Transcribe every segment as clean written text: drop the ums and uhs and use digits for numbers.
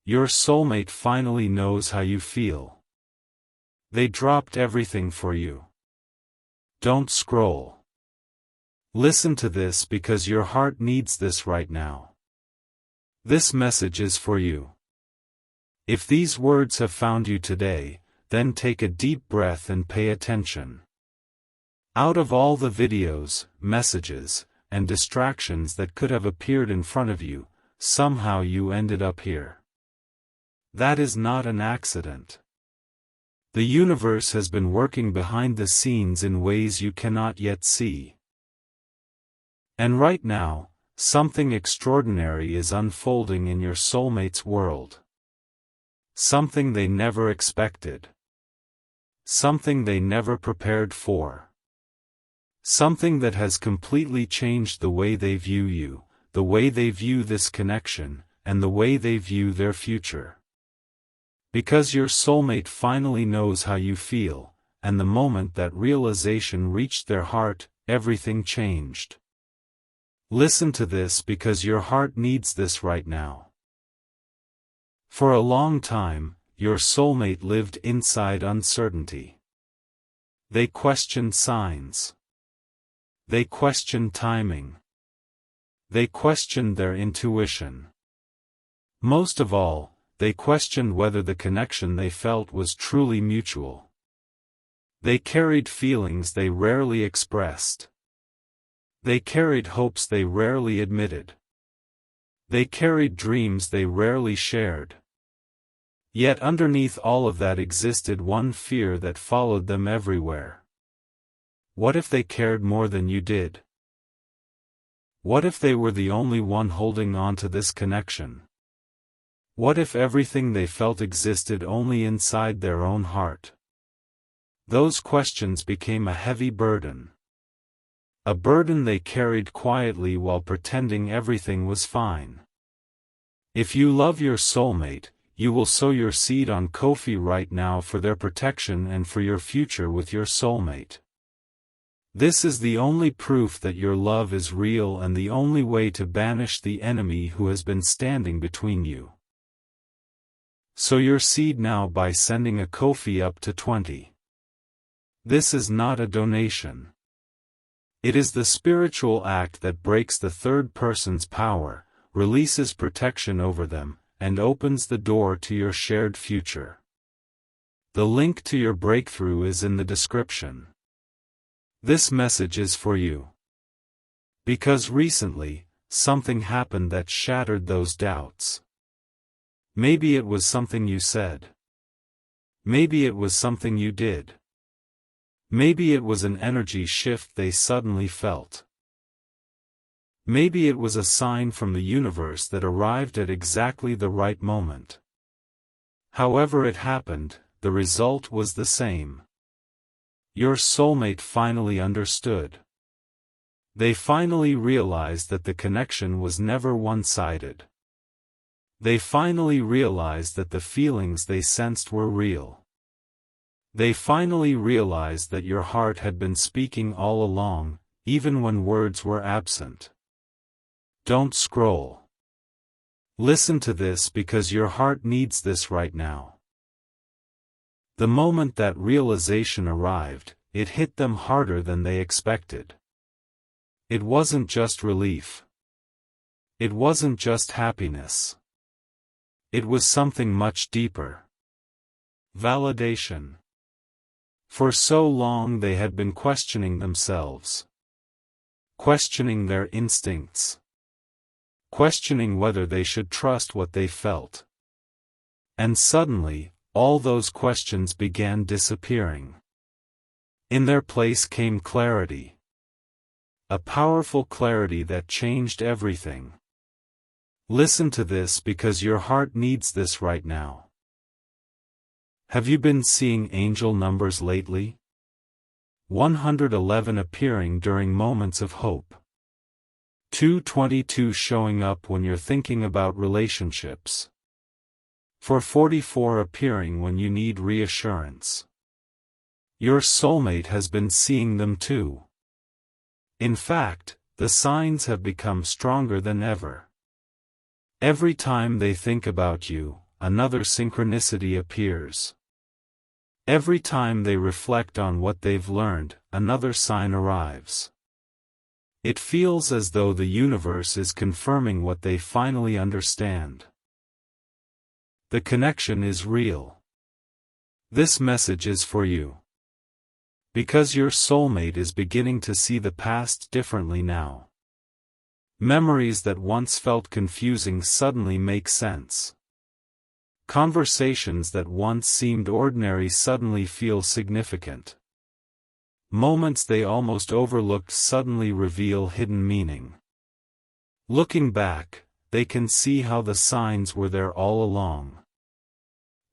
Your soulmate finally knows how you feel. They dropped everything for you. Don't scroll. Listen to this because your heart needs this right now. This message is for you. If these words have found you today, then take a deep breath and pay attention. Out of all the videos, messages, and distractions that could have appeared in front of you, somehow you ended up here. That is not an accident. The universe has been working behind the scenes in ways you cannot yet see. And right now, something extraordinary is unfolding in your soulmate's world. Something they never expected. Something they never prepared for. Something that has completely changed the way they view you, the way they view this connection, and the way they view their future. Because your soulmate finally knows how you feel, and the moment that realization reached their heart, everything changed. Listen to this because your heart needs this right now. For a long time, your soulmate lived inside uncertainty. They questioned signs. They questioned timing. They questioned their intuition. Most of all, they questioned whether the connection they felt was truly mutual. They carried feelings they rarely expressed. They carried hopes they rarely admitted. They carried dreams they rarely shared. Yet underneath all of that existed one fear that followed them everywhere. What if they cared more than you did? What if they were the only one holding on to this connection? What if everything they felt existed only inside their own heart? Those questions became a heavy burden. A burden they carried quietly while pretending everything was fine. If you love your soulmate, you will sow your seed on Ko-fi right now for their protection and for your future with your soulmate. This is the only proof that your love is real and the only way to banish the enemy who has been standing between you. Sow your seed now by sending a Ko-fi up to 20. This is not a donation. It is the spiritual act that breaks the third person's power, releases protection over them, and opens the door to your shared future. The link to your breakthrough is in the description. This message is for you. Because recently, something happened that shattered those doubts. Maybe it was something you said. Maybe it was something you did. Maybe it was an energy shift they suddenly felt. Maybe it was a sign from the universe that arrived at exactly the right moment. However it happened, the result was the same. Your soulmate finally understood. They finally realized that the connection was never one-sided. They finally realized that the feelings they sensed were real. They finally realized that your heart had been speaking all along, even when words were absent. Don't scroll. Listen to this because your heart needs this right now. The moment that realization arrived, it hit them harder than they expected. It wasn't just relief. It wasn't just happiness. It was something much deeper. Validation. For so long they had been questioning themselves. Questioning their instincts. Questioning whether they should trust what they felt. And suddenly, all those questions began disappearing. In their place came clarity. A powerful clarity that changed everything. Listen to this because your heart needs this right now. Have you been seeing angel numbers lately? 111 appearing during moments of hope. 222 showing up when you're thinking about relationships. 444 appearing when you need reassurance. Your soulmate has been seeing them too. In fact, the signs have become stronger than ever. Every time they think about you, another synchronicity appears. Every time they reflect on what they've learned, another sign arrives. It feels as though the universe is confirming what they finally understand. The connection is real. This message is for you. Because your soulmate is beginning to see the past differently now. Memories that once felt confusing suddenly make sense. Conversations that once seemed ordinary suddenly feel significant. Moments they almost overlooked suddenly reveal hidden meaning. Looking back, they can see how the signs were there all along.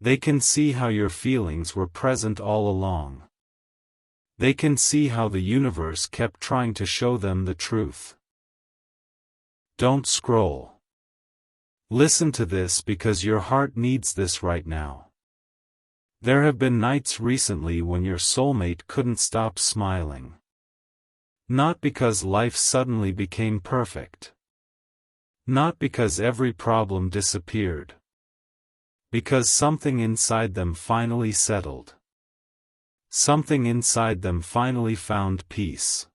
They can see how your feelings were present all along. They can see how the universe kept trying to show them the truth. Don't scroll. Listen to this because your heart needs this right now. There have been nights recently when your soulmate couldn't stop smiling. Not because life suddenly became perfect. Not because every problem disappeared. Because something inside them finally settled. Something inside them finally found peace.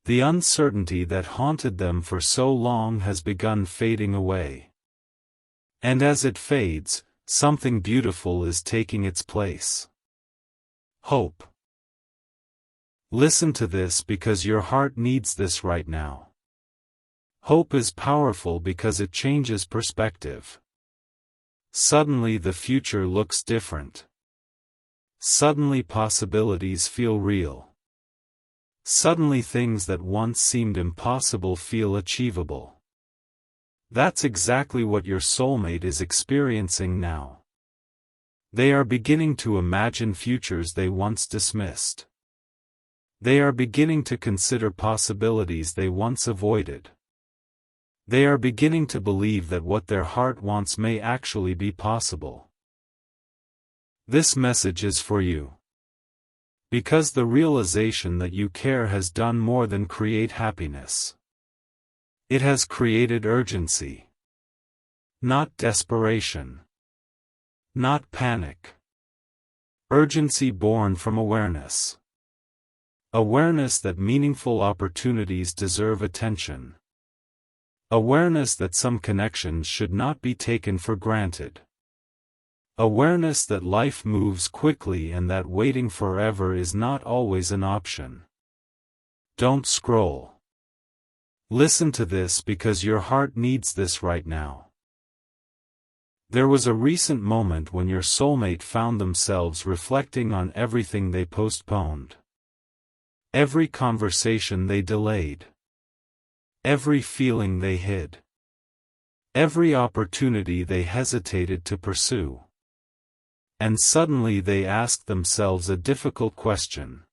The uncertainty that haunted them for so long has begun fading away. And as it fades, something beautiful is taking its place. Hope. Listen to this because your heart needs this right now. Hope is powerful because it changes perspective. Suddenly the future looks different. Suddenly possibilities feel real. Suddenly things that once seemed impossible feel achievable. That's exactly what your soulmate is experiencing now. They are beginning to imagine futures they once dismissed. They are beginning to consider possibilities they once avoided. They are beginning to believe that what their heart wants may actually be possible. This message is for you. Because the realization that you care has done more than create happiness. It has created urgency. Not desperation. Not panic. Urgency born from awareness. Awareness that meaningful opportunities deserve attention. Awareness that some connections should not be taken for granted. Awareness that life moves quickly and that waiting forever is not always an option. Don't scroll. Listen to this because your heart needs this right now. There was a recent moment when your soulmate found themselves reflecting on everything they postponed. Every conversation they delayed. Every feeling they hid. Every opportunity they hesitated to pursue. And suddenly they asked themselves a difficult question.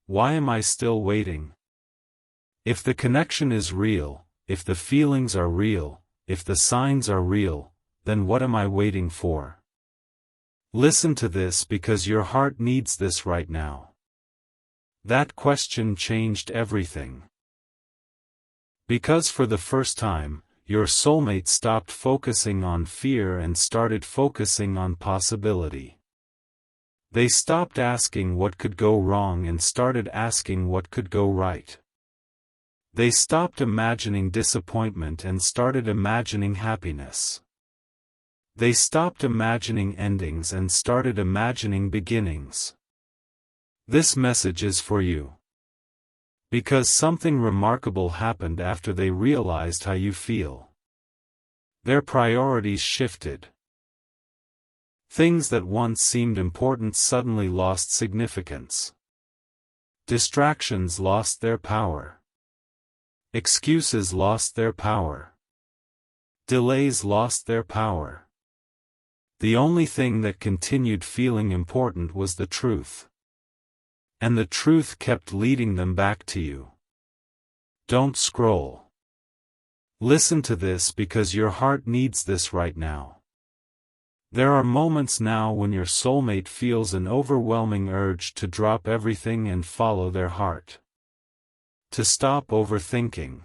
Why am I still waiting? If the connection is real, if the feelings are real, if the signs are real, then what am I waiting for? Listen to this because your heart needs this right now. That question changed everything. Because for the first time, your soulmate stopped focusing on fear and started focusing on possibility. They stopped asking what could go wrong and started asking what could go right. They stopped imagining disappointment and started imagining happiness. They stopped imagining endings and started imagining beginnings. This message is for you. Because something remarkable happened after they realized how you feel. Their priorities shifted. Things that once seemed important suddenly lost significance. Distractions lost their power. Excuses lost their power. Delays lost their power. The only thing that continued feeling important was the truth. And the truth kept leading them back to you. Don't scroll. Listen to this because your heart needs this right now. There are moments now when your soulmate feels an overwhelming urge to drop everything and follow their heart. To stop overthinking.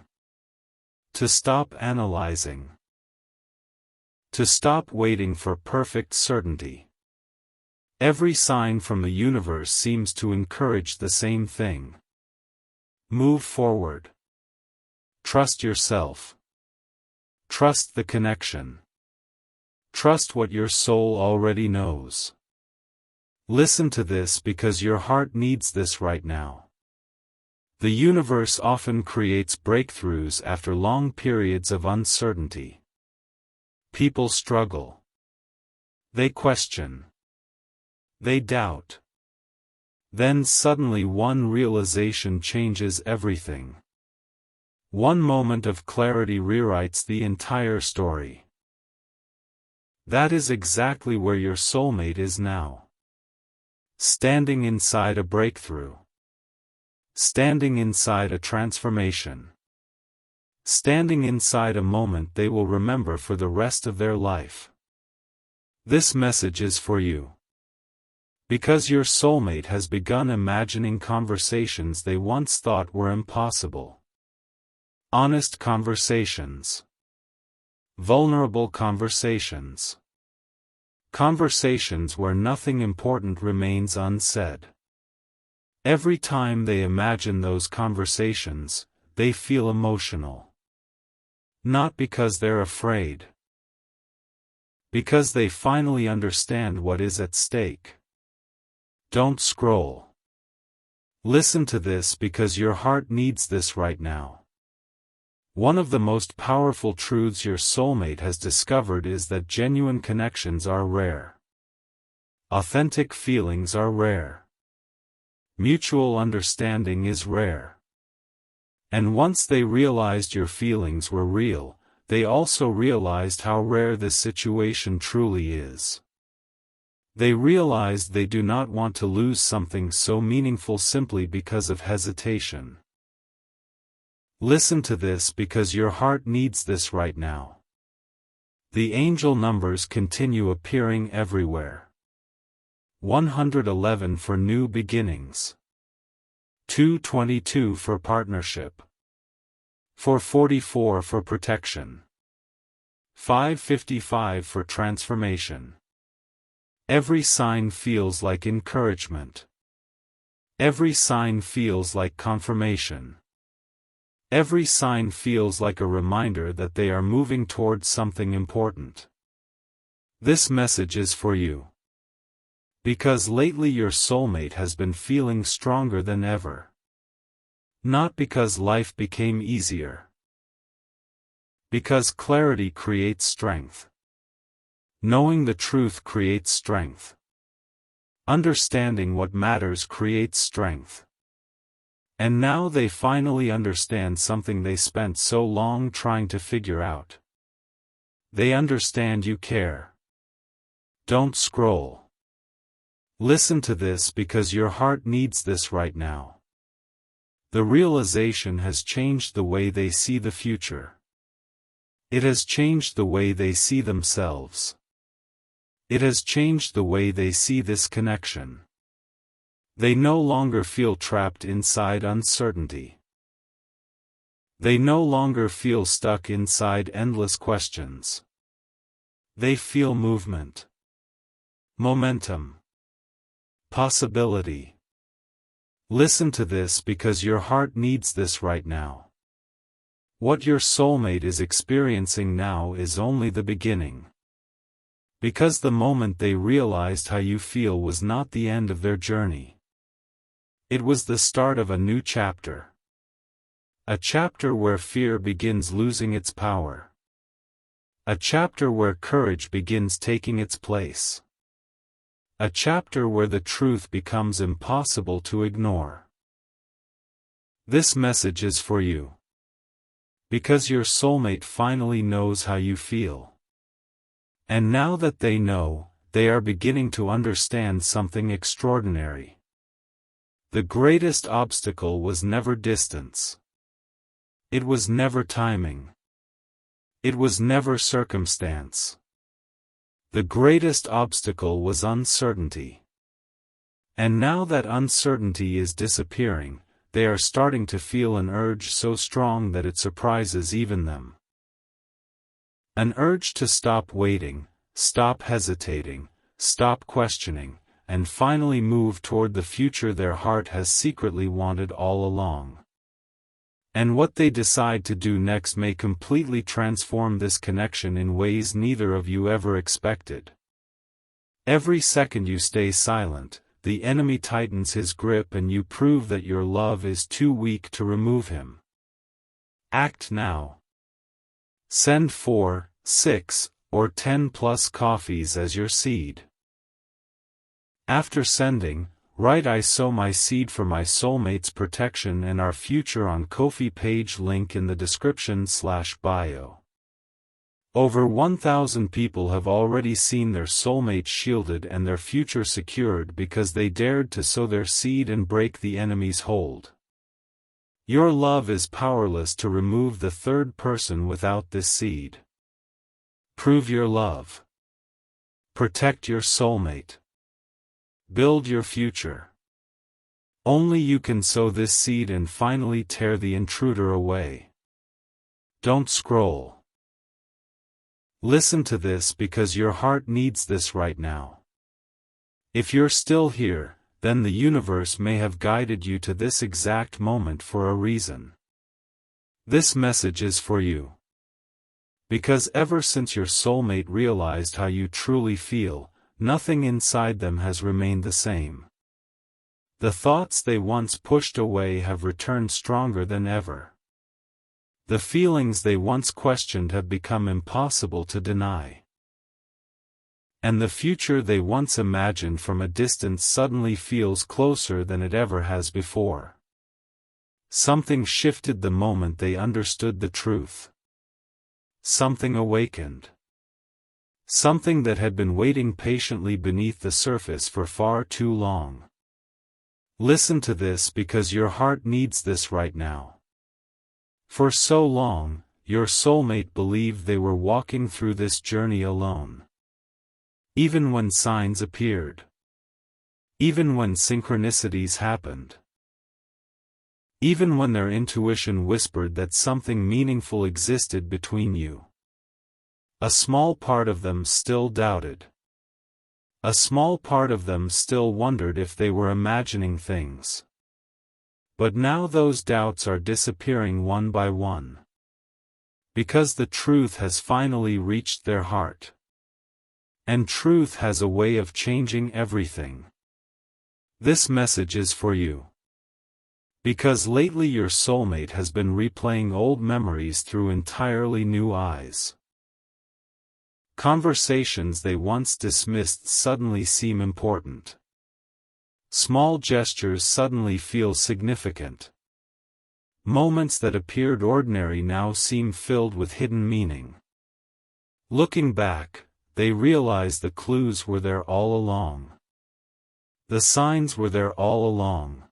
To stop analyzing. To stop waiting for perfect certainty. Every sign from the universe seems to encourage the same thing. Move forward. Trust yourself. Trust the connection. Trust what your soul already knows. Listen to this because your heart needs this right now. The universe often creates breakthroughs after long periods of uncertainty. People struggle. They question. They doubt. Then suddenly one realization changes everything. One moment of clarity rewrites the entire story. That is exactly where your soulmate is now. Standing inside a breakthrough. Standing inside a transformation. Standing inside a moment they will remember for the rest of their life. This message is for you. Because your soulmate has begun imagining conversations they once thought were impossible. Honest conversations. Vulnerable conversations. Conversations where nothing important remains unsaid. Every time they imagine those conversations, they feel emotional. Not because they're afraid. Because they finally understand what is at stake. Don't scroll. Listen to this because your heart needs this right now. One of the most powerful truths your soulmate has discovered is that genuine connections are rare. Authentic feelings are rare. Mutual understanding is rare. And once they realized your feelings were real, they also realized how rare this situation truly is. They realized they do not want to lose something so meaningful simply because of hesitation. Listen to this because your heart needs this right now. The angel numbers continue appearing everywhere. 111 for new beginnings. 222 for partnership. 444 for protection. 555 for transformation. Every sign feels like encouragement. Every sign feels like confirmation. Every sign feels like a reminder that they are moving towards something important. This message is for you. Because lately your soulmate has been feeling stronger than ever. Not because life became easier. Because clarity creates strength. Knowing the truth creates strength. Understanding what matters creates strength. And now they finally understand something they spent so long trying to figure out. They understand you care. Don't scroll. Listen to this because your heart needs this right now. The realization has changed the way they see the future. It has changed the way they see themselves. It has changed the way they see this connection. They no longer feel trapped inside uncertainty. They no longer feel stuck inside endless questions. They feel movement. Momentum. Possibility. Listen to this because your heart needs this right now. What your soulmate is experiencing now is only the beginning. Because the moment they realized how you feel was not the end of their journey. It was the start of a new chapter. A chapter where fear begins losing its power. A chapter where courage begins taking its place. A chapter where the truth becomes impossible to ignore. This message is for you. Because your soulmate finally knows how you feel. And now that they know, they are beginning to understand something extraordinary. The greatest obstacle was never distance. It was never timing. It was never circumstance. The greatest obstacle was uncertainty. And now that uncertainty is disappearing, they are starting to feel an urge so strong that it surprises even them. An urge to stop waiting, stop hesitating, stop questioning, and finally move toward the future their heart has secretly wanted all along. And what they decide to do next may completely transform this connection in ways neither of you ever expected. Every second you stay silent, the enemy tightens his grip and you prove that your love is too weak to remove him. Act now. Send 4, 6, or 10 plus coffees as your seed. After sending, write "I sow my seed for my soulmate's protection and our future" on Ko-fi page, link in the description/bio. Over 1,000 people have already seen their soulmate shielded and their future secured because they dared to sow their seed and break the enemy's hold. Your love is powerless to remove the third person without this seed. Prove your love. Protect your soulmate. Build your future. Only you can sow this seed and finally tear the intruder away. Don't scroll. Listen to this because your heart needs this right now. If you're still here, then the universe may have guided you to this exact moment for a reason. This message is for you. Because ever since your soulmate realized how you truly feel, nothing inside them has remained the same. The thoughts they once pushed away have returned stronger than ever. The feelings they once questioned have become impossible to deny. And the future they once imagined from a distance suddenly feels closer than it ever has before. Something shifted the moment they understood the truth. Something awakened. Something that had been waiting patiently beneath the surface for far too long. Listen to this because your heart needs this right now. For so long, your soulmate believed they were walking through this journey alone. Even when signs appeared. Even when synchronicities happened. Even when their intuition whispered that something meaningful existed between you. A small part of them still doubted. A small part of them still wondered if they were imagining things. But now those doubts are disappearing one by one. Because the truth has finally reached their heart. And truth has a way of changing everything. This message is for you. Because lately your soulmate has been replaying old memories through entirely new eyes. Conversations they once dismissed suddenly seem important. Small gestures suddenly feel significant. Moments that appeared ordinary now seem filled with hidden meaning. Looking back, they realize the clues were there all along. The signs were there all along.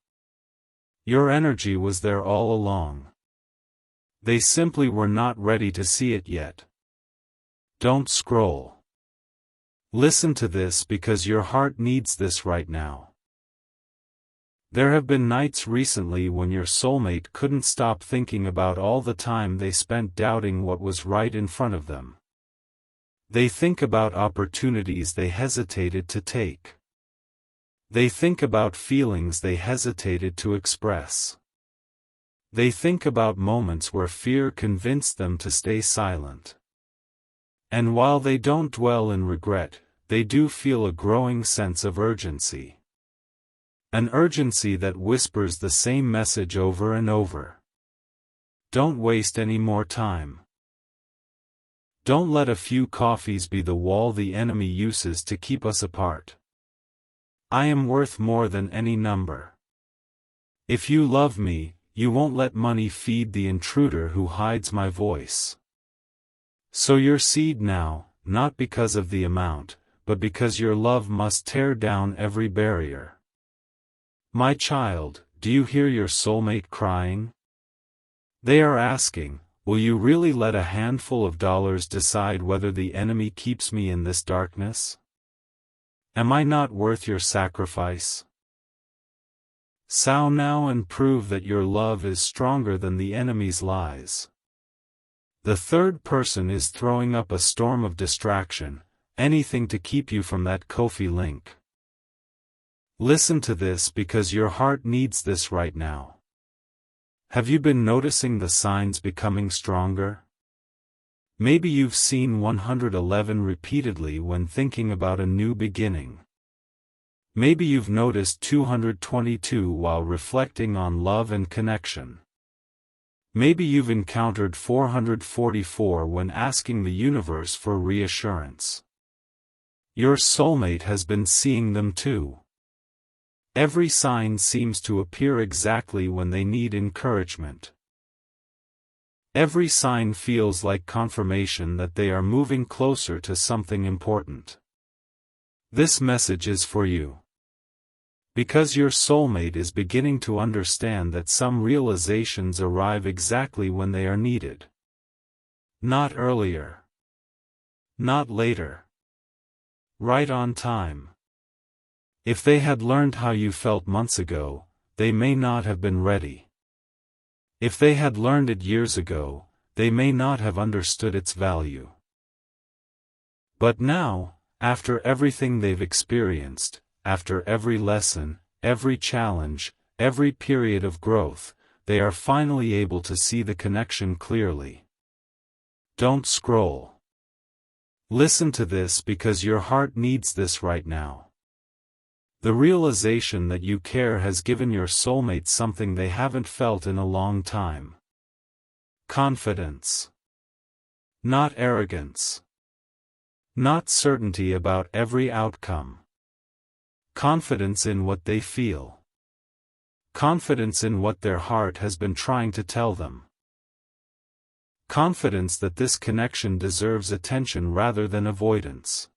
Your energy was there all along. They simply were not ready to see it yet. Don't scroll. Listen to this because your heart needs this right now. There have been nights recently when your soulmate couldn't stop thinking about all the time they spent doubting what was right in front of them. They think about opportunities they hesitated to take. They think about feelings they hesitated to express. They think about moments where fear convinced them to stay silent. And while they don't dwell in regret, they do feel a growing sense of urgency. An urgency that whispers the same message over and over. Don't waste any more time. Don't let a few coffees be the wall the enemy uses to keep us apart. I am worth more than any number. If you love me, you won't let money feed the intruder who hides my voice. Sow your seed now, not because of the amount, but because your love must tear down every barrier. My child, do you hear your soulmate crying? They are asking, will you really let a handful of dollars decide whether the enemy keeps me in this darkness? Am I not worth your sacrifice? Sow now and prove that your love is stronger than the enemy's lies. The third person is throwing up a storm of distraction, anything to keep you from that Ko-fi link. Listen to this because your heart needs this right now. Have you been noticing the signs becoming stronger? Maybe you've seen 111 repeatedly when thinking about a new beginning. Maybe you've noticed 222 while reflecting on love and connection. Maybe you've encountered 444 when asking the universe for reassurance. Your soulmate has been seeing them too. Every sign seems to appear exactly when they need encouragement. Every sign feels like confirmation that they are moving closer to something important. This message is for you. Because your soulmate is beginning to understand that some realizations arrive exactly when they are needed. Not earlier. Not later. Right on time. If they had learned how you felt months ago, they may not have been ready. If they had learned it years ago, they may not have understood its value. But now, after everything they've experienced, after every lesson, every challenge, every period of growth, they are finally able to see the connection clearly. Don't scroll. Listen to this because your heart needs this right now. The realization that you care has given your soulmate something they haven't felt in a long time. Confidence. Not arrogance. Not certainty about every outcome. Confidence in what they feel. Confidence in what their heart has been trying to tell them. Confidence that this connection deserves attention rather than avoidance.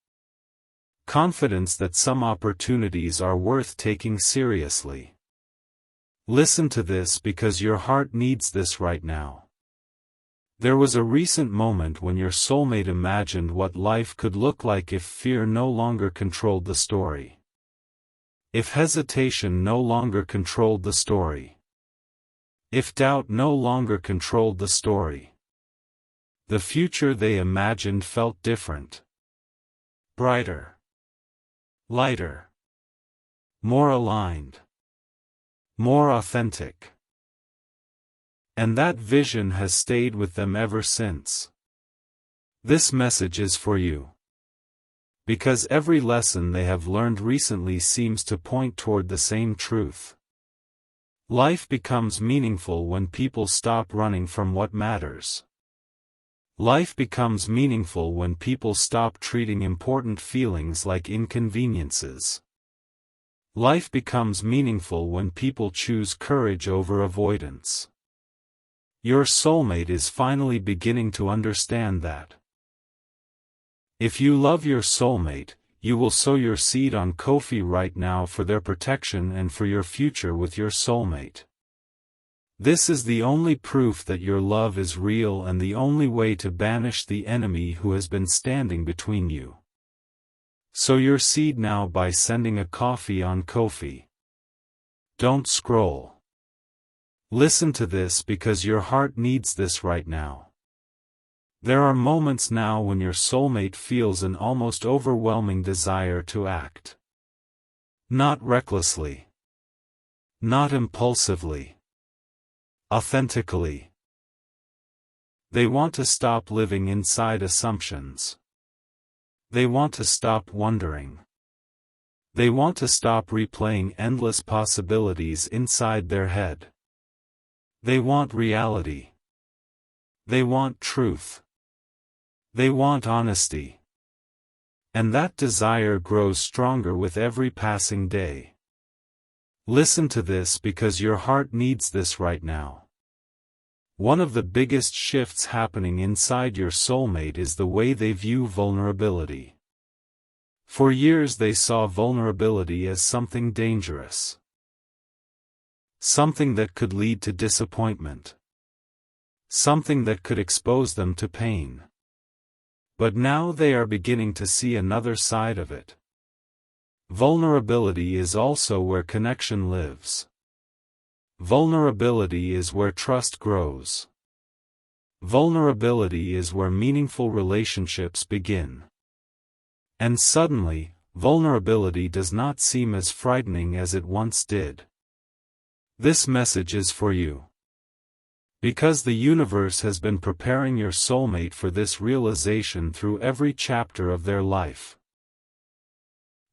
Confidence that some opportunities are worth taking seriously. Listen to this because your heart needs this right now. There was a recent moment when your soulmate imagined what life could look like if fear no longer controlled the story. If hesitation no longer controlled the story. If doubt no longer controlled the story. The future they imagined felt different. Brighter. Lighter. More aligned. More authentic. And that vision has stayed with them ever since. This message is for you. Because every lesson they have learned recently seems to point toward the same truth. Life becomes meaningful when people stop running from what matters. Life becomes meaningful when people stop treating important feelings like inconveniences. Life becomes meaningful when people choose courage over avoidance. Your soulmate is finally beginning to understand that. If you love your soulmate, you will sow your seed on Ko-fi right now for their protection and for your future with your soulmate. This is the only proof that your love is real and the only way to banish the enemy who has been standing between you. Sow your seed now by sending a coffee on Ko-fi. Don't scroll. Listen to this because your heart needs this right now. There are moments now when your soulmate feels an almost overwhelming desire to act. Not recklessly. Not impulsively. Authentically. They want to stop living inside assumptions. They want to stop wondering. They want to stop replaying endless possibilities inside their head. They want reality. They want truth. They want honesty. And that desire grows stronger with every passing day. Listen to this because your heart needs this right now. One of the biggest shifts happening inside your soulmate is the way they view vulnerability. For years they saw vulnerability as something dangerous. Something that could lead to disappointment. Something that could expose them to pain. But now they are beginning to see another side of it. Vulnerability is also where connection lives. Vulnerability is where trust grows. Vulnerability is where meaningful relationships begin. And suddenly, vulnerability does not seem as frightening as it once did. This message is for you. Because the universe has been preparing your soulmate for this realization through every chapter of their life.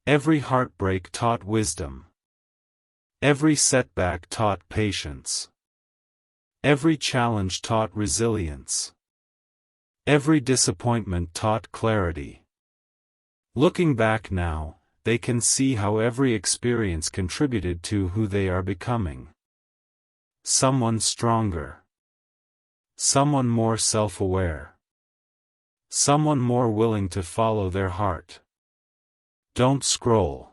Every heartbreak taught wisdom. Every setback taught patience. Every challenge taught resilience. Every disappointment taught clarity. Looking back now, they can see how every experience contributed to who they are becoming. Someone stronger. Someone more self-aware. Someone more willing to follow their heart. Don't scroll.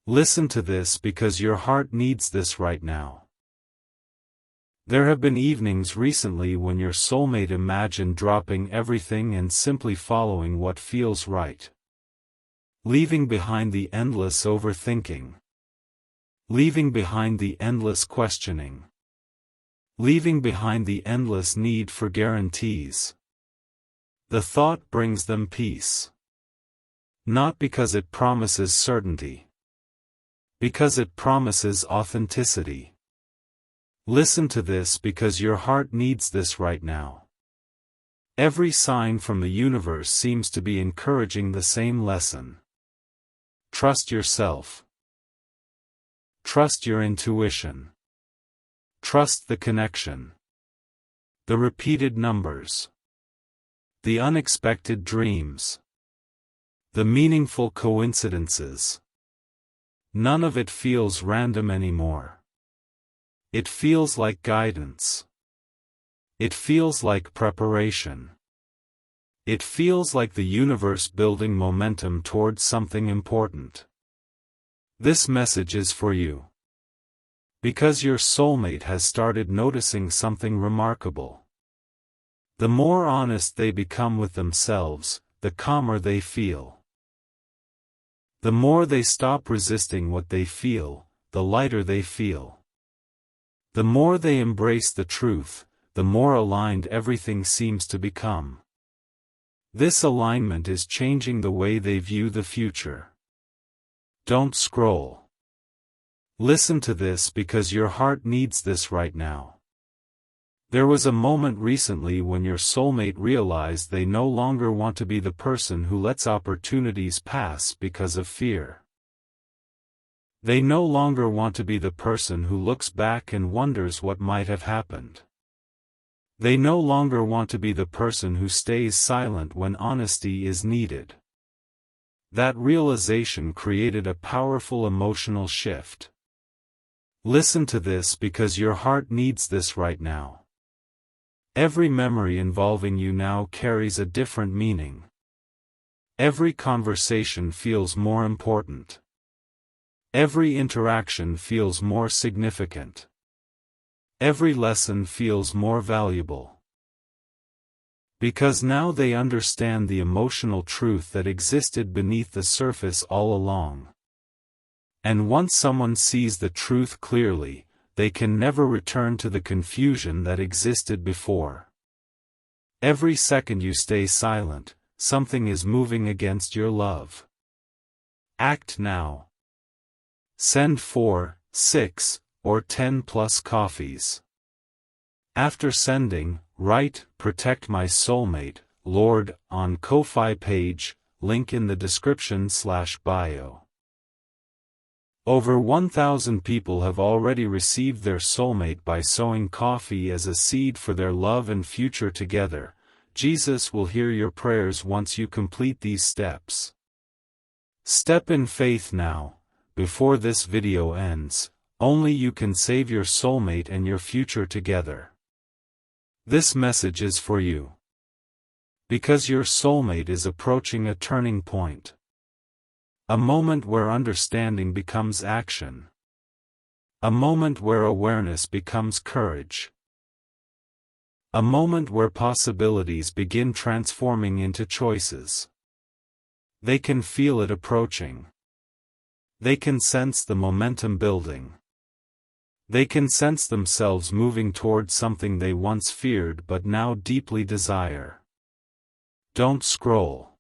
Listen to this because your heart needs this right now. There have been evenings recently when your soulmate imagined dropping everything and simply following what feels right. Leaving behind the endless overthinking. Leaving behind the endless questioning. Leaving behind the endless need for guarantees. The thought brings them peace. Not because it promises certainty. Because it promises authenticity. Listen to this because your heart needs this right now. Every sign from the universe seems to be encouraging the same lesson. Trust yourself. Trust your intuition. Trust the connection. The repeated numbers. The unexpected dreams. The meaningful coincidences. None of it feels random anymore. It feels like guidance. It feels like preparation. It feels like the universe building momentum towards something important. This message is for you. Because your soulmate has started noticing something remarkable. The more honest they become with themselves, the calmer they feel. The more they stop resisting what they feel, the lighter they feel. The more they embrace the truth, the more aligned everything seems to become. This alignment is changing the way they view the future. Don't scroll. Listen to this because your heart needs this right now. There was a moment recently when your soulmate realized they no longer want to be the person who lets opportunities pass because of fear. They no longer want to be the person who looks back and wonders what might have happened. They no longer want to be the person who stays silent when honesty is needed. That realization created a powerful emotional shift. Listen to this because your heart needs this right now. Every memory involving you now carries a different meaning. Every conversation feels more important. Every interaction feels more significant. Every lesson feels more valuable. Because now they understand the emotional truth that existed beneath the surface all along. And once someone sees the truth clearly, they can never return to the confusion that existed before. Every second you stay silent, something is moving against your love. Act now. Send 4, 6, or 10 plus coffees. After sending, write, "Protect my soulmate, Lord," on Ko-Fi page, link in the description/bio. Over 1,000 people have already received their soulmate by sowing coffee as a seed for their love and future together. Jesus will hear your prayers once you complete these steps. Step in faith now, before this video ends. Only you can save your soulmate and your future together. This message is for you. Because your soulmate is approaching a turning point. A moment where understanding becomes action. A moment where awareness becomes courage. A moment where possibilities begin transforming into choices. They can feel it approaching. They can sense the momentum building. They can sense themselves moving toward something they once feared but now deeply desire. Don't scroll.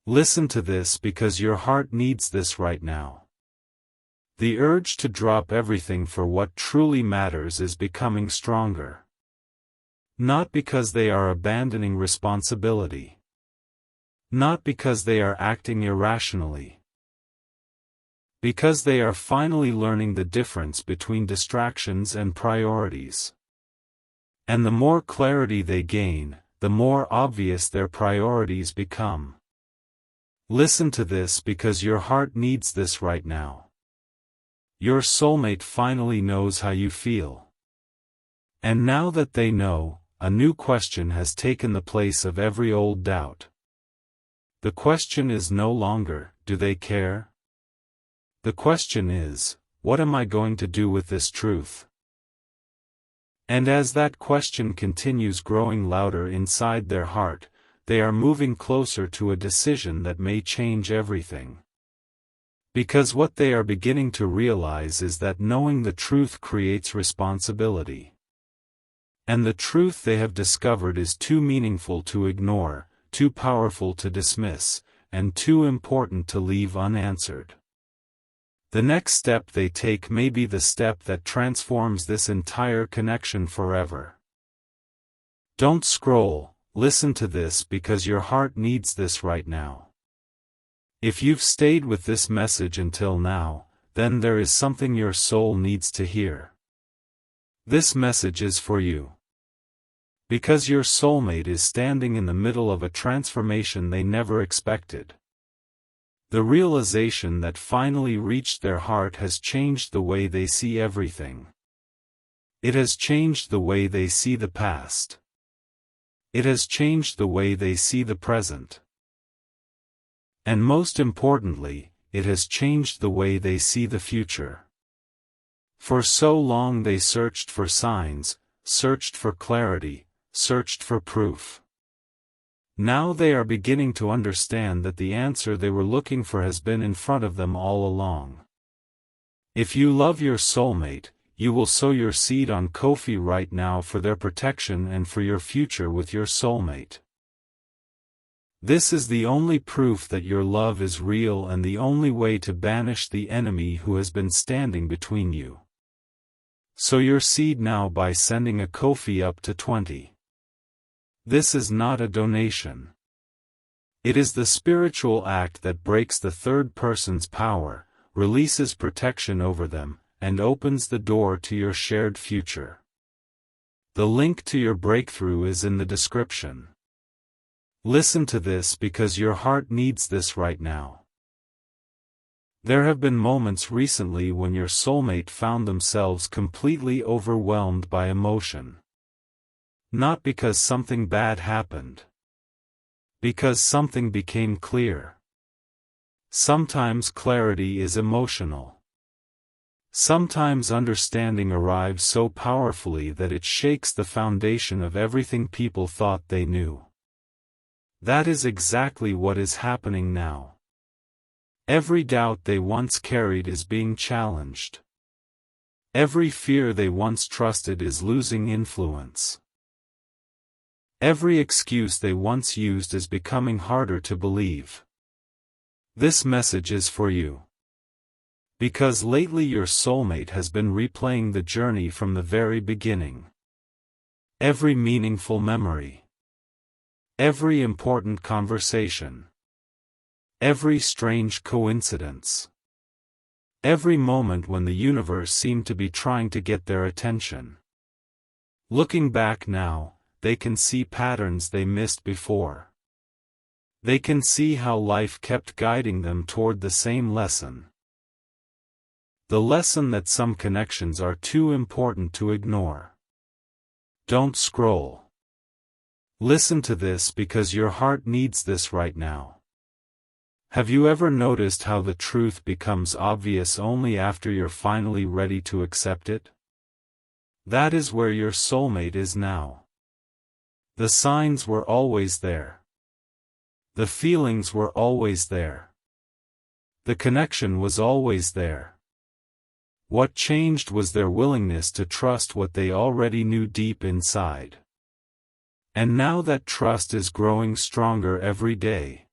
Listen to this because your heart needs this right now. The urge to drop everything for what truly matters is becoming stronger. Not because they are abandoning responsibility. Not because they are acting irrationally. Because they are finally learning the difference between distractions and priorities. And the more clarity they gain, the more obvious their priorities become. Listen to this because your heart needs this right now. Your soulmate finally knows how you feel. And now that they know, a new question has taken the place of every old doubt. The question is no longer, do they care? The question is, what am I going to do with this truth? And as that question continues growing louder inside their heart, they are moving closer to a decision that may change everything. Because what they are beginning to realize is that knowing the truth creates responsibility. And the truth they have discovered is too meaningful to ignore, too powerful to dismiss, and too important to leave unanswered. The next step they take may be the step that transforms this entire connection forever. Don't scroll. Listen to this because your heart needs this right now. If you've stayed with this message until now, then there is something your soul needs to hear. This message is for you. Because your soulmate is standing in the middle of a transformation they never expected. The realization that finally reached their heart has changed the way they see everything. It has changed the way they see the past. It has changed the way they see the present. And most importantly, it has changed the way they see the future. For so long they searched for signs, searched for clarity, searched for proof. Now they are beginning to understand that the answer they were looking for has been in front of them all along. If you love your soulmate, you will sow your seed on Ko-fi right now for their protection and for your future with your soulmate. This is the only proof that your love is real and the only way to banish the enemy who has been standing between you. Sow your seed now by sending a Ko-fi up to 20. This is not a donation. It is the spiritual act that breaks the third person's power, releases protection over them, and opens the door to your shared future. The link to your breakthrough is in the description. Listen to this because your heart needs this right now. There have been moments recently when your soulmate found themselves completely overwhelmed by emotion. Not because something bad happened. Because something became clear. Sometimes clarity is emotional. Sometimes understanding arrives so powerfully that it shakes the foundation of everything people thought they knew. That is exactly what is happening now. Every doubt they once carried is being challenged. Every fear they once trusted is losing influence. Every excuse they once used is becoming harder to believe. This message is for you. Because lately your soulmate has been replaying the journey from the very beginning. Every meaningful memory. Every important conversation. Every strange coincidence. Every moment when the universe seemed to be trying to get their attention. Looking back now, they can see patterns they missed before. They can see how life kept guiding them toward the same lesson. The lesson that some connections are too important to ignore. Don't scroll. Listen to this because your heart needs this right now. Have you ever noticed how the truth becomes obvious only after you're finally ready to accept it? That is where your soulmate is now. The signs were always there. The feelings were always there. The connection was always there. What changed was their willingness to trust what they already knew deep inside. And now that trust is growing stronger every day.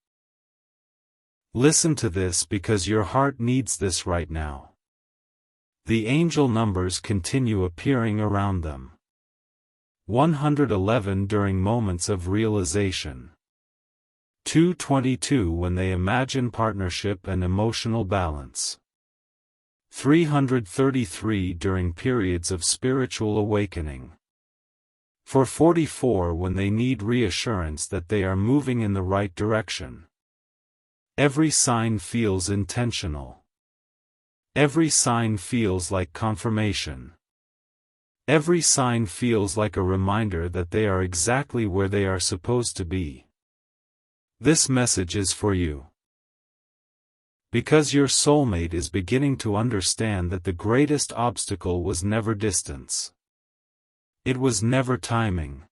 Listen to this because your heart needs this right now. The angel numbers continue appearing around them. 111 during moments of realization. 222 when they imagine partnership and emotional balance. 333 during periods of spiritual awakening. 444 when they need reassurance that they are moving in the right direction. Every sign feels intentional. Every sign feels like confirmation. Every sign feels like a reminder that they are exactly where they are supposed to be. This message is for you. Because your soulmate is beginning to understand that the greatest obstacle was never distance. It was never timing.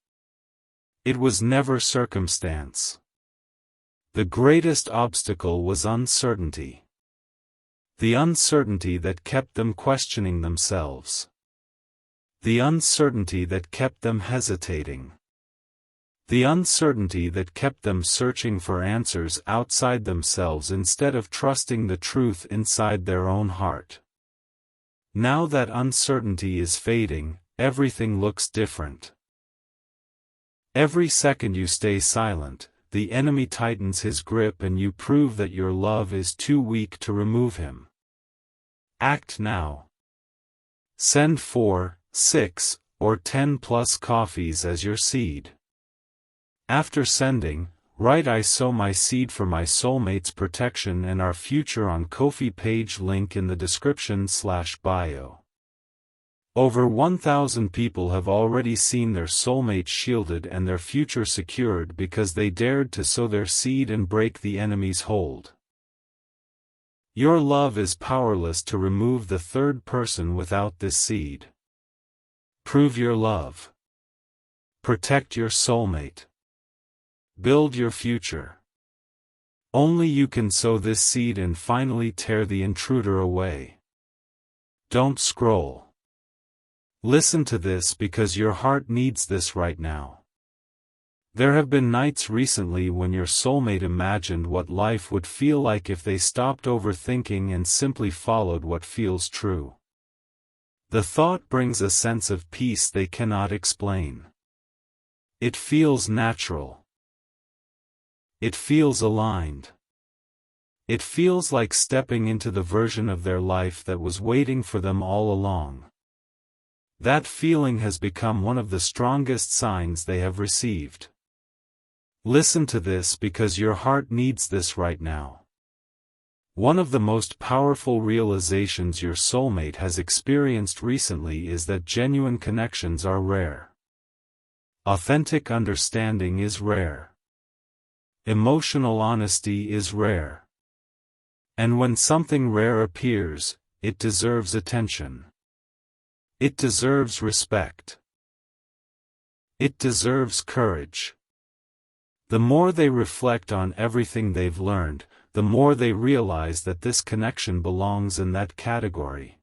It was never circumstance. The greatest obstacle was uncertainty. The uncertainty that kept them questioning themselves. The uncertainty that kept them hesitating. The uncertainty that kept them searching for answers outside themselves instead of trusting the truth inside their own heart. Now that uncertainty is fading, everything looks different. Every second you stay silent, the enemy tightens his grip and you prove that your love is too weak to remove him. Act now. Send 4, 6, or 10 plus coffees as your seed. After sending, write "I sow my seed for my soulmate's protection and our future" on Ko-fi page, link in the description/bio. Over 1,000 people have already seen their soulmate shielded and their future secured because they dared to sow their seed and break the enemy's hold. Your love is powerless to remove the third person without this seed. Prove your love. Protect your soulmate. Build your future. Only you can sow this seed and finally tear the intruder away. Don't scroll. Listen to this because your heart needs this right now. There have been nights recently when your soulmate imagined what life would feel like if they stopped overthinking and simply followed what feels true. The thought brings a sense of peace they cannot explain. It feels natural. It feels aligned. It feels like stepping into the version of their life that was waiting for them all along. That feeling has become one of the strongest signs they have received. Listen to this because your heart needs this right now. One of the most powerful realizations your soulmate has experienced recently is that genuine connections are rare. Authentic understanding is rare. Emotional honesty is rare. And when something rare appears, it deserves attention. It deserves respect. It deserves courage. The more they reflect on everything they've learned, the more they realize that this connection belongs in that category.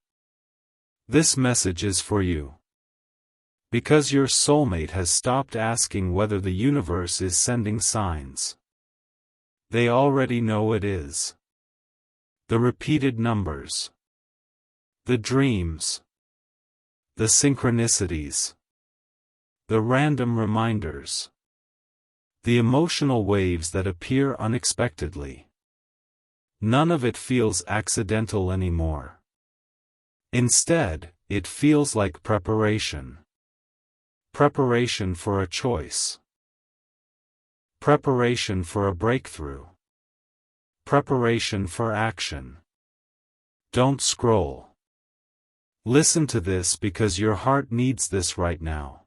This message is for you. Because your soulmate has stopped asking whether the universe is sending signs. They already know it is. The repeated numbers. The dreams. The synchronicities. The random reminders. The emotional waves that appear unexpectedly. None of it feels accidental anymore. Instead, it feels like preparation. Preparation for a choice. Preparation for a breakthrough. Preparation for action. Don't scroll. Listen to this because your heart needs this right now.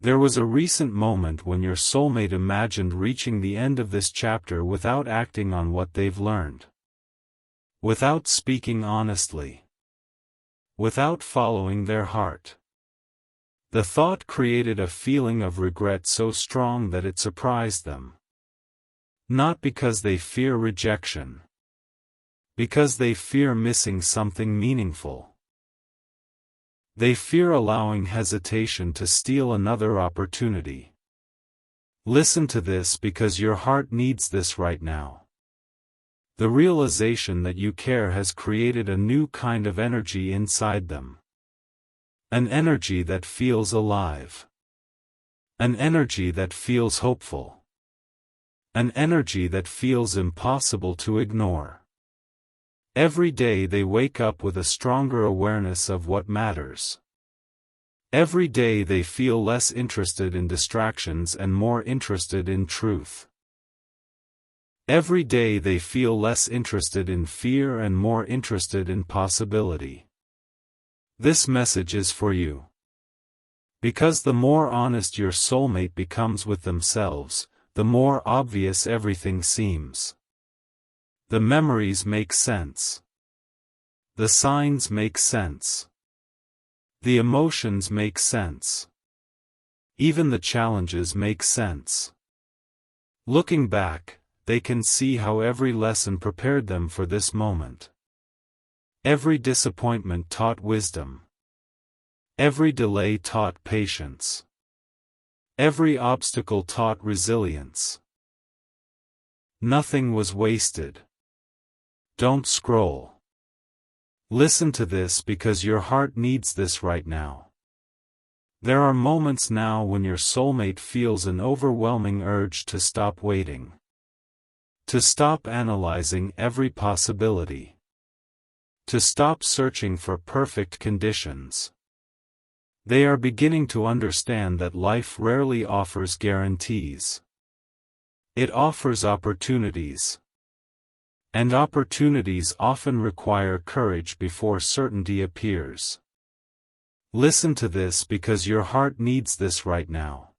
There was a recent moment when your soulmate imagined reaching the end of this chapter without acting on what they've learned. Without speaking honestly. Without following their heart. The thought created a feeling of regret so strong that it surprised them. Not because they fear rejection. Because they fear missing something meaningful. They fear allowing hesitation to steal another opportunity. Listen to this because your heart needs this right now. The realization that you care has created a new kind of energy inside them. An energy that feels alive. An energy that feels hopeful. An energy that feels impossible to ignore. Every day they wake up with a stronger awareness of what matters. Every day they feel less interested in distractions and more interested in truth. Every day they feel less interested in fear and more interested in possibility. This message is for you. Because the more honest your soulmate becomes with themselves, the more obvious everything seems. The memories make sense. The signs make sense. The emotions make sense. Even the challenges make sense. Looking back, they can see how every lesson prepared them for this moment. Every disappointment taught wisdom. Every delay taught patience. Every obstacle taught resilience. Nothing was wasted. Don't scroll. Listen to this because your heart needs this right now. There are moments now when your soulmate feels an overwhelming urge to stop waiting. To stop analyzing every possibility. To stop searching for perfect conditions. They are beginning to understand that life rarely offers guarantees. It offers opportunities. And opportunities often require courage before certainty appears. Listen to this because your heart needs this right now.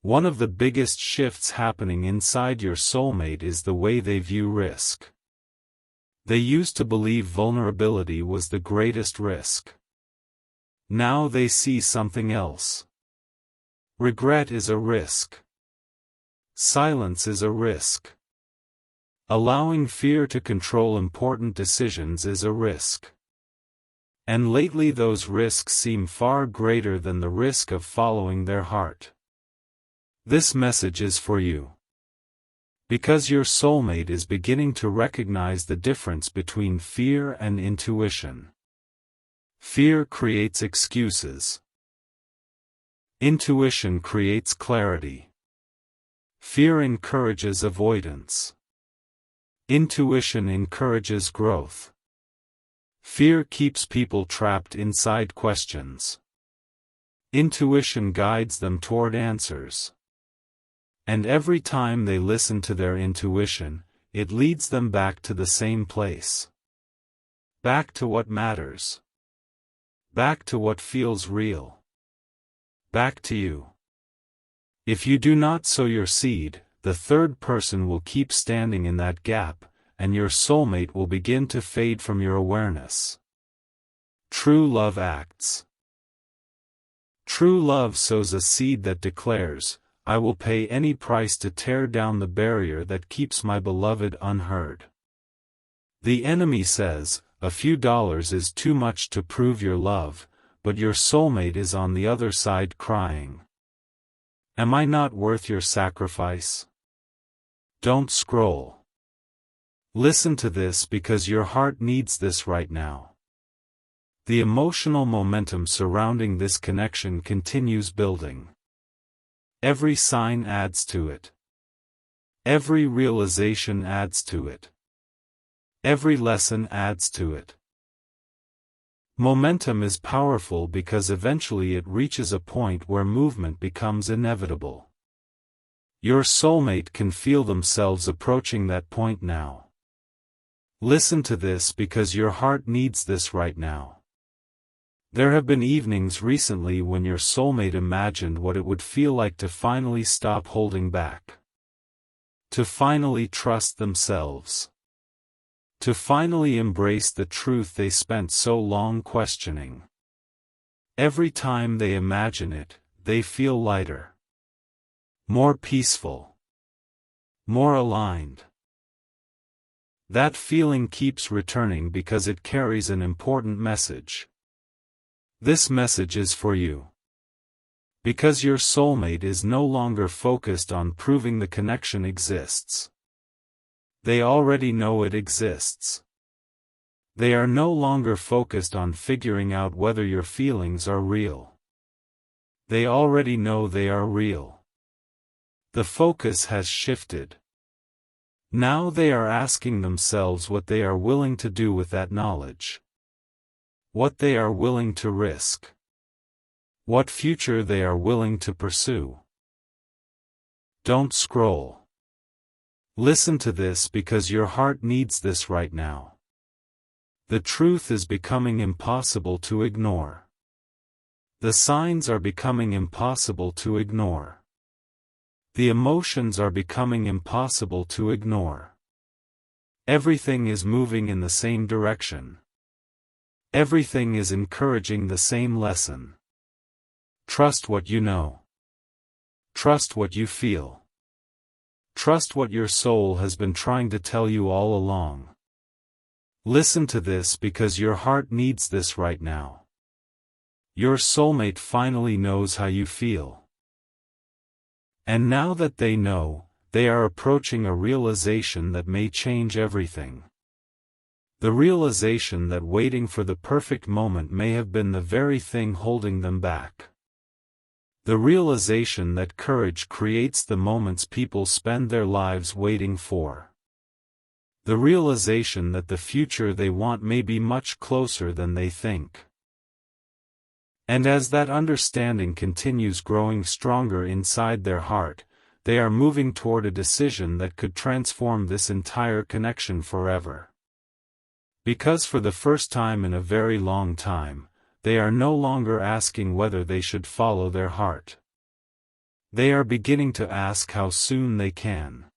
One of the biggest shifts happening inside your soulmate is the way they view risk. They used to believe vulnerability was the greatest risk. Now they see something else. Regret is a risk. Silence is a risk. Allowing fear to control important decisions is a risk. And lately those risks seem far greater than the risk of following their heart. This message is for you. Because your soulmate is beginning to recognize the difference between fear and intuition. Fear creates excuses. Intuition creates clarity. Fear encourages avoidance. Intuition encourages growth. Fear keeps people trapped inside questions. Intuition guides them toward answers. And every time they listen to their intuition, it leads them back to the same place. Back to what matters. Back to what feels real. Back to you. If you do not sow your seed, the third person will keep standing in that gap, and your soulmate will begin to fade from your awareness. True love acts. True love sows a seed that declares, I will pay any price to tear down the barrier that keeps my beloved unheard. The enemy says, a few dollars is too much to prove your love, but your soulmate is on the other side crying. Am I not worth your sacrifice? Don't scroll. Listen to this because your heart needs this right now. The emotional momentum surrounding this connection continues building. Every sign adds to it. Every realization adds to it. Every lesson adds to it. Momentum is powerful because eventually it reaches a point where movement becomes inevitable. Your soulmate can feel themselves approaching that point now. Listen to this because your heart needs this right now. There have been evenings recently when your soulmate imagined what it would feel like to finally stop holding back. To finally trust themselves. To finally embrace the truth they spent so long questioning. Every time they imagine it, they feel lighter. More peaceful. More aligned. That feeling keeps returning because it carries an important message. This message is for you. Because your soulmate is no longer focused on proving the connection exists. They already know it exists. They are no longer focused on figuring out whether your feelings are real. They already know they are real. The focus has shifted. Now they are asking themselves what they are willing to do with that knowledge. What they are willing to risk. What future they are willing to pursue. Don't scroll. Listen to this because your heart needs this right now. The truth is becoming impossible to ignore. The signs are becoming impossible to ignore. The emotions are becoming impossible to ignore. Everything is moving in the same direction. Everything is encouraging the same lesson. Trust what you know. Trust what you feel. Trust what your soul has been trying to tell you all along. Listen to this because your heart needs this right now. Your soulmate finally knows how you feel. And now that they know, they are approaching a realization that may change everything. The realization that waiting for the perfect moment may have been the very thing holding them back. The realization that courage creates the moments people spend their lives waiting for. The realization that the future they want may be much closer than they think. And as that understanding continues growing stronger inside their heart, they are moving toward a decision that could transform this entire connection forever. Because for the first time in a very long time, they are no longer asking whether they should follow their heart. They are beginning to ask how soon they can.